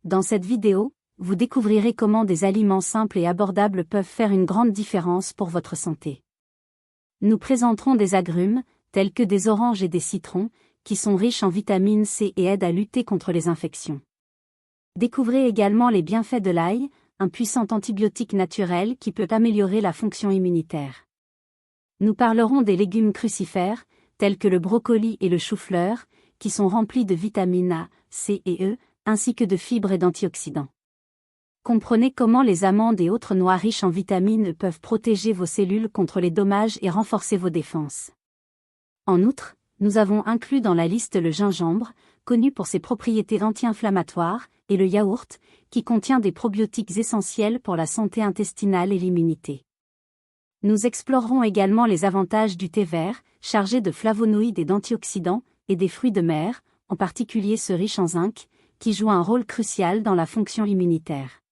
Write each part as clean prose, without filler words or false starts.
Dans cette vidéo, vous découvrirez comment des aliments simples et abordables peuvent faire une grande différence pour votre santé. Nous présenterons des agrumes, tels que des oranges et des citrons, qui sont riches en vitamine C et aident à lutter contre les infections. Découvrez également les bienfaits de l'ail, un puissant antibiotique naturel qui peut améliorer la fonction immunitaire. Nous parlerons des légumes crucifères, tels que le brocoli et le chou-fleur, qui sont remplis de vitamines A, C et E, ainsi que de fibres et d'antioxydants. Comprenez comment les amandes et autres noix riches en vitamines peuvent protéger vos cellules contre les dommages et renforcer vos défenses. En outre, nous avons inclus dans la liste le gingembre, connu pour ses propriétés anti-inflammatoires, et le yaourt, qui contient des probiotiques essentiels pour la santé intestinale et l'immunité. Nous explorerons également les avantages du thé vert, chargé de flavonoïdes et d'antioxydants, et des fruits de mer, en particulier ceux riches en zinc, qui jouent un rôle crucial dans la fonction immunitaire.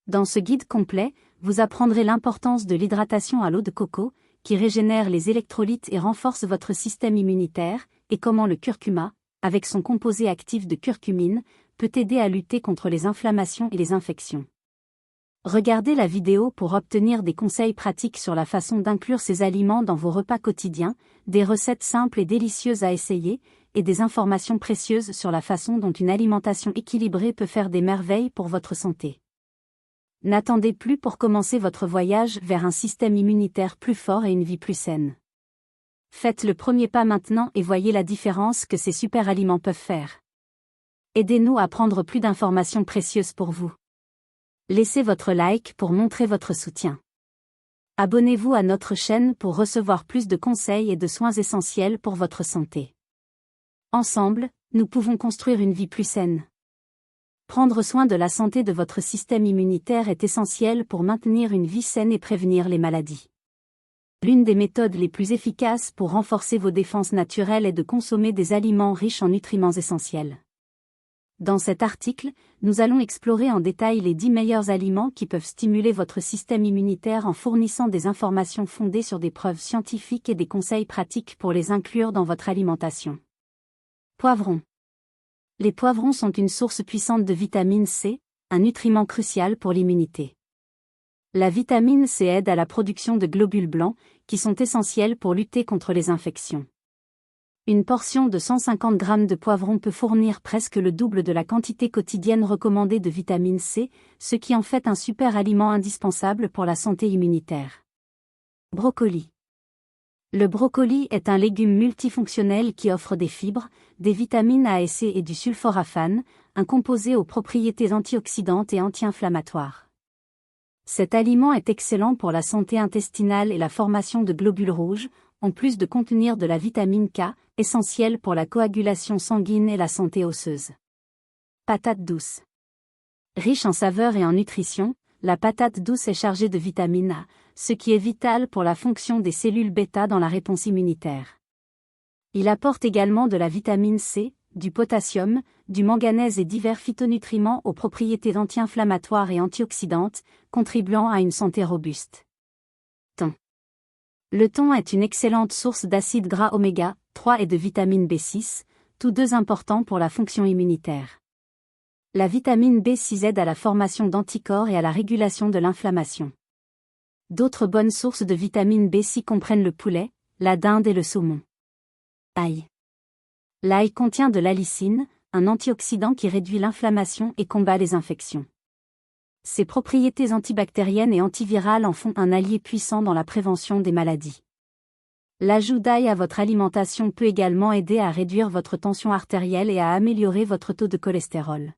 Dans ce guide complet, vous apprendrez l'importance de l'hydratation à l'eau de coco, qui régénère les électrolytes et renforce votre système immunitaire, et comment le curcuma, avec son composé actif de curcumine, peut aider à lutter contre les inflammations et les infections. Regardez la vidéo pour obtenir des conseils pratiques sur la façon d'inclure ces aliments dans vos repas quotidiens, des recettes simples et délicieuses à essayer, et des informations précieuses sur la façon dont une alimentation équilibrée peut faire des merveilles pour votre santé. N'attendez plus pour commencer votre voyage vers un système immunitaire plus fort et une vie plus saine. Faites le premier pas maintenant et voyez la différence que ces super aliments peuvent faire. Aidez-nous à prendre plus d'informations précieuses pour vous. Laissez votre like pour montrer votre soutien. Abonnez-vous à notre chaîne pour recevoir plus de conseils et de soins essentiels pour votre santé. Ensemble, nous pouvons construire une vie plus saine. Prendre soin de la santé de votre système immunitaire est essentiel pour maintenir une vie saine et prévenir les maladies. L'une des méthodes les plus efficaces pour renforcer vos défenses naturelles est de consommer des aliments riches en nutriments essentiels. Dans cet article, nous allons explorer en détail les 10 meilleurs aliments qui peuvent stimuler votre système immunitaire en fournissant des informations fondées sur des preuves scientifiques et des conseils pratiques pour les inclure dans votre alimentation. Poivrons. Les poivrons sont une source puissante de vitamine C, un nutriment crucial pour l'immunité. La vitamine C aide à la production de globules blancs, qui sont essentiels pour lutter contre les infections. Une portion de 150 g de poivrons peut fournir presque le double de la quantité quotidienne recommandée de vitamine C, ce qui en fait un super aliment indispensable pour la santé immunitaire. Brocoli. Le brocoli est un légume multifonctionnel qui offre des fibres, des vitamines A et C et du sulforaphane, un composé aux propriétés antioxydantes et anti-inflammatoires. Cet aliment est excellent pour la santé intestinale et la formation de globules rouges, en plus de contenir de la vitamine K, essentielle pour la coagulation sanguine et la santé osseuse. Patate douce. Riche en saveurs et en nutrition, la patate douce est chargée de vitamine A, ce qui est vital pour la fonction des cellules bêta dans la réponse immunitaire. Il apporte également de la vitamine C, du potassium, du manganèse et divers phytonutriments aux propriétés anti-inflammatoires et antioxydantes, contribuant à une santé robuste. Thon. Le thon est une excellente source d'acides gras oméga 3 et de vitamine B6, tous deux importants pour la fonction immunitaire. La vitamine B6 aide à la formation d'anticorps et à la régulation de l'inflammation. D'autres bonnes sources de vitamine B6 comprennent le poulet, la dinde et le saumon. Ail. L'ail contient de l'allicine, un antioxydant qui réduit l'inflammation et combat les infections. Ses propriétés antibactériennes et antivirales en font un allié puissant dans la prévention des maladies. L'ajout d'ail à votre alimentation peut également aider à réduire votre tension artérielle et à améliorer votre taux de cholestérol.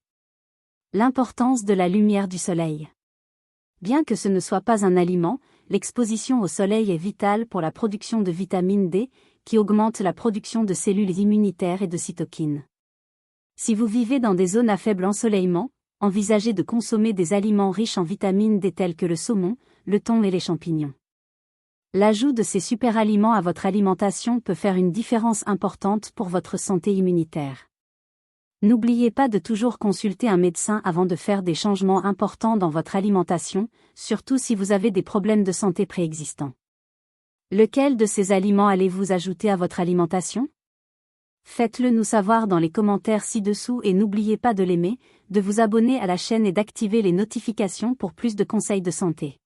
L'importance de la lumière du soleil. Bien que ce ne soit pas un aliment, l'exposition au soleil est vitale pour la production de vitamine D, qui augmente la production de cellules immunitaires et de cytokines. Si vous vivez dans des zones à faible ensoleillement, envisagez de consommer des aliments riches en vitamine D tels que le saumon, le thon et les champignons. L'ajout de ces super aliments à votre alimentation peut faire une différence importante pour votre santé immunitaire. N'oubliez pas de toujours consulter un médecin avant de faire des changements importants dans votre alimentation, surtout si vous avez des problèmes de santé préexistants. Lequel de ces aliments allez-vous ajouter à votre alimentation ? Faites-le nous savoir dans les commentaires ci-dessous et n'oubliez pas de l'aimer, de vous abonner à la chaîne et d'activer les notifications pour plus de conseils de santé.